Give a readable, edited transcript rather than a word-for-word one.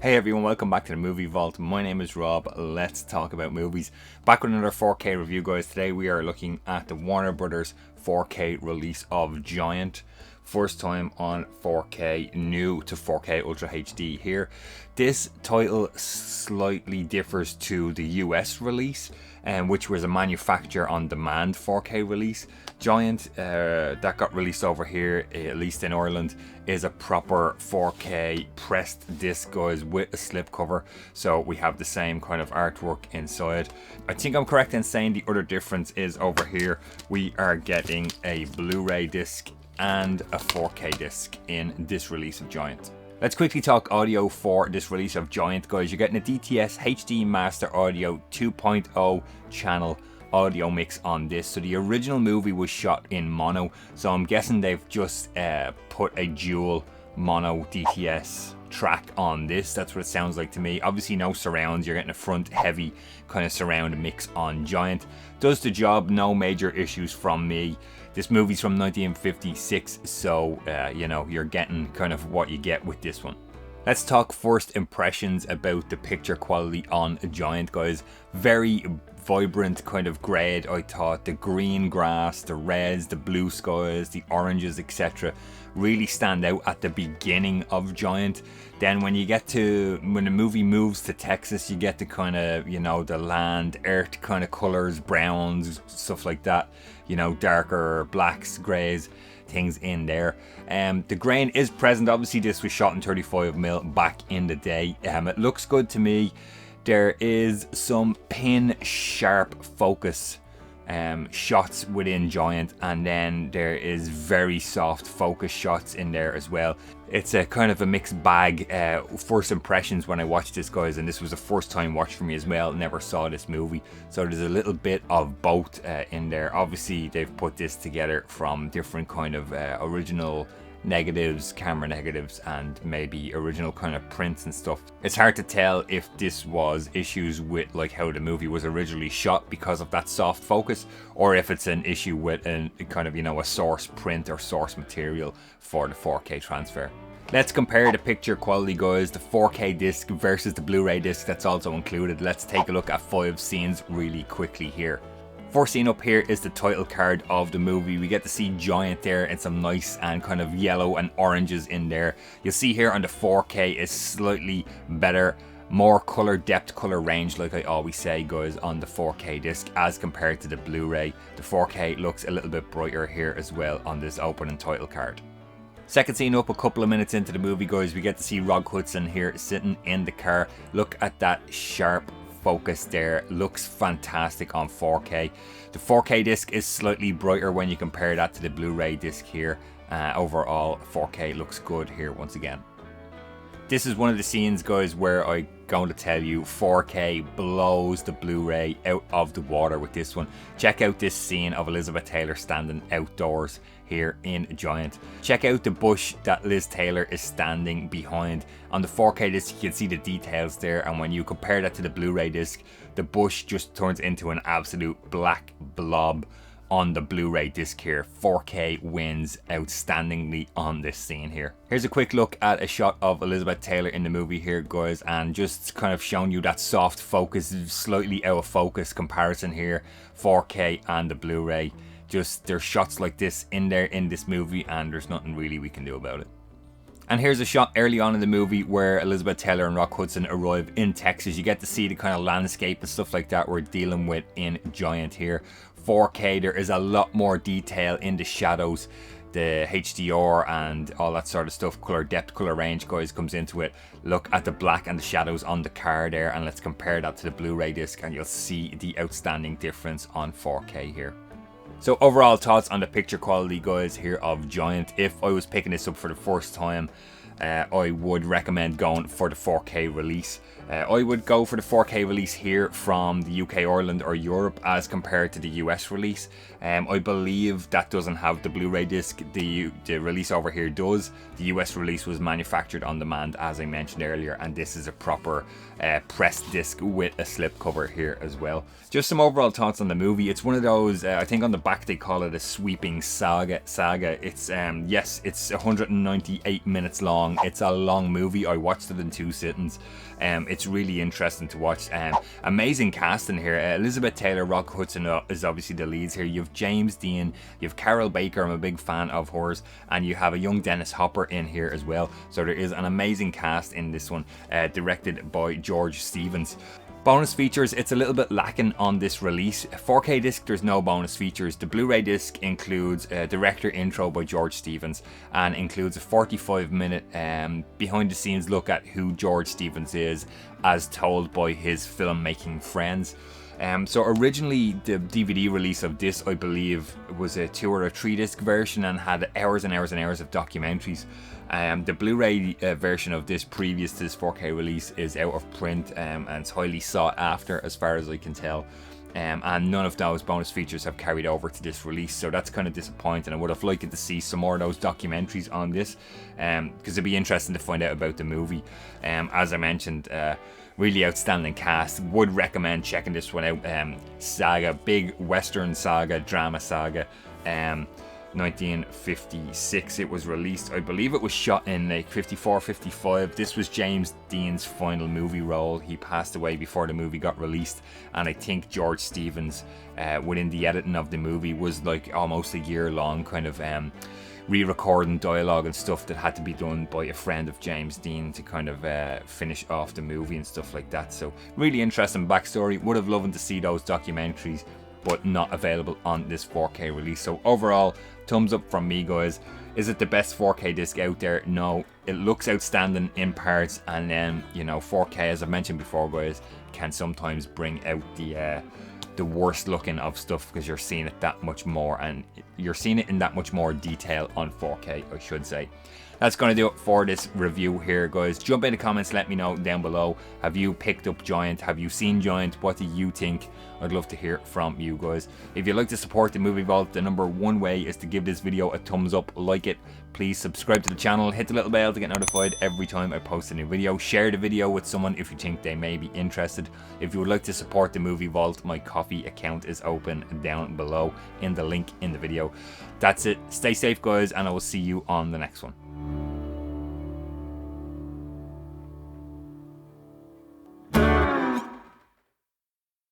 Hey everyone, welcome back to the Movie Vault. My name is Rob. Let's talk about movies. Back with another 4K review, guys. Today we are looking at the Warner Brothers 4K release of Giant. First time on 4K, new to 4K Ultra HD here. This title slightly differs to the US release, which was a manufacturer on demand 4K release. Giant, that got released over here, at least in Ireland, is a proper 4K pressed disc, guys, with a slipcover. So we have the same kind of artwork inside. I think I'm correct in saying the other difference is over here we are getting a Blu-ray disc and a 4K disc in this release of Giant. Let's quickly talk audio for this release of Giant, guys. You're getting a DTS HD Master Audio 2.0 channel audio mix on this. So the original movie was shot in mono, so I'm guessing they've just put a dual mono DTS track on this. That's what it sounds like to me. Obviously no surrounds, you're getting a front heavy kind of surround mix on Giant. Does the job, no major issues from me. This movie's from 1956, so you know, you're getting kind of what you get with this one. Let's talk first impressions about the picture quality on Giant, guys. Very vibrant kind of grade, I thought. The green grass, the reds, the blue skies, the oranges, etc. really stand out at the beginning of Giant. Then when the movie moves to Texas, you get the kind of, you know, the land, earth kind of colors, browns, stuff like that. You know, darker blacks, greys, things in there. The grain is present. Obviously this was shot in 35mm back in the day. It looks good to me. There is some pin sharp focus shots within Giant, and then there is very soft focus shots in there as well. It's a kind of a mixed bag. First impressions when I watched this, guys, and this was a first time watch for me as well. Never saw this movie, so there's a little bit of both in there. Obviously they've put this together from different kind of original negatives, camera negatives, and maybe original kind of prints and stuff. It's hard to tell if this was issues with like how the movie was originally shot because of that soft focus, or if it's an issue with a kind of, you know, a source print or source material for the 4K transfer. Let's compare the picture quality, guys, the 4K disc versus the Blu-ray disc that's also included. Let's take a look at 5 scenes really quickly here. First scene up here is the title card of the movie. We get to see Giant there and some nice and kind of yellow and oranges in there. You'll see here on the 4K is slightly better, more color depth, color range, like I always say, guys, on the 4K disc as compared to the Blu-ray. The 4K looks a little bit brighter here as well on this opening title card. Second scene up, a couple of minutes into the movie, guys, we get to see Hudson here sitting in the car. Look at that sharp focus there, looks fantastic on 4K. The 4K disc is slightly brighter when you compare that to the Blu-ray disc here. Overall 4K looks good here once again. This is one of the scenes, guys, where I'm going to tell you 4K blows the Blu-ray out of the water with this one. Check out this scene of Elizabeth Taylor standing outdoors here in Giant. Check out the bush that Liz Taylor is standing behind. On the 4K disc you can see the details there, and when you compare that to the Blu-ray disc, the bush just turns into an absolute black blob on the Blu-ray disc here. 4K wins outstandingly on this scene here. Here's a quick look at a shot of Elizabeth Taylor in the movie here, guys, and just kind of showing you that soft focus, slightly out of focus comparison here, 4K and the Blu-ray. Just there's shots like this in there in this movie, and there's nothing really we can do about it. And here's a shot early on in the movie where Elizabeth Taylor and Hudson arrive in Texas. You get to see the kind of landscape and stuff like that we're dealing with in Giant here. 4K, there is a lot more detail in the shadows, the HDR and all that sort of stuff. Color depth, color range, guys, comes into it. Look at the black and the shadows on the car there, and let's compare that to the Blu-ray disc, and you'll see the outstanding difference on 4K here. So overall thoughts on the picture quality, guys, here of Giant. If I was picking this up for the first time, I would recommend going for the 4K release. I would go for the 4K release here from the UK, Ireland or Europe as compared to the US release. I believe that doesn't have the Blu-ray disc. The release over here does. The US release was manufactured on demand, as I mentioned earlier, and this is a proper pressed disc with a slip cover here as well. Just some overall thoughts on the movie. It's one of those, I think on the back they call it a sweeping saga. It's yes, it's 198 minutes long. long. It's a long movie. I watched it in 2 sittings. It's really interesting to watch. Amazing casting here. Elizabeth Taylor, Rock Hudson is obviously the leads here. You have James Dean, you have Carroll Baker, I'm a big fan of hers, and you have a young Dennis Hopper in here as well. So there is an amazing cast in this one, directed by George Stevens. Bonus features, it's a little bit lacking on this release. 4K disc, there's no bonus features. The Blu-ray disc includes a director intro by George Stevens and includes a 45-minute behind the scenes look at who George Stevens is as told by his filmmaking friends. So originally the DVD release of this, I believe, was a 2 or a 3 disc version and had hours and hours and hours of documentaries. The Blu-ray version of this previous to this 4K release is out of print and it's highly sought after as far as I can tell. And none of those bonus features have carried over to this release, so that's kind of disappointing. I would have liked to see some more of those documentaries on this, because it'd be interesting to find out about the movie. As I mentioned, really outstanding cast. Would recommend checking this one out. Saga, big Western saga, drama saga. 1956 it was released. I believe it was shot in like 54, 55. This was James Dean's final movie role. He passed away before the movie got released, and I think George Stevens within the editing of the movie was like almost a year long kind of re-recording dialogue and stuff that had to be done by a friend of James Dean to kind of finish off the movie and stuff like that. So really interesting backstory. Would have loved to see those documentaries, but not available on this 4K release. So overall, thumbs up from me, guys. Is it the best 4K disc out there? No. It looks outstanding in parts, and then, you know, 4K, as I mentioned before, guys, can sometimes bring out the worst looking of stuff because you're seeing it that much more, and you're seeing it in that much more detail on 4K, I should say. That's going to do it for this review here, guys. Jump in the comments, let me know down below. Have you picked up Giant? Have you seen Giant? What do you think? I'd love to hear from you guys. If you'd like to support the Movie Vault, the number one way is to give this video a thumbs up, like it. Please subscribe to the channel, hit the little bell to get notified every time I post a new video. Share the video with someone if you think they may be interested. If you would like to support the Movie Vault, my Ko-fi account is open down below in the link in the video. That's it. Stay safe, guys, and I will see you on the next one.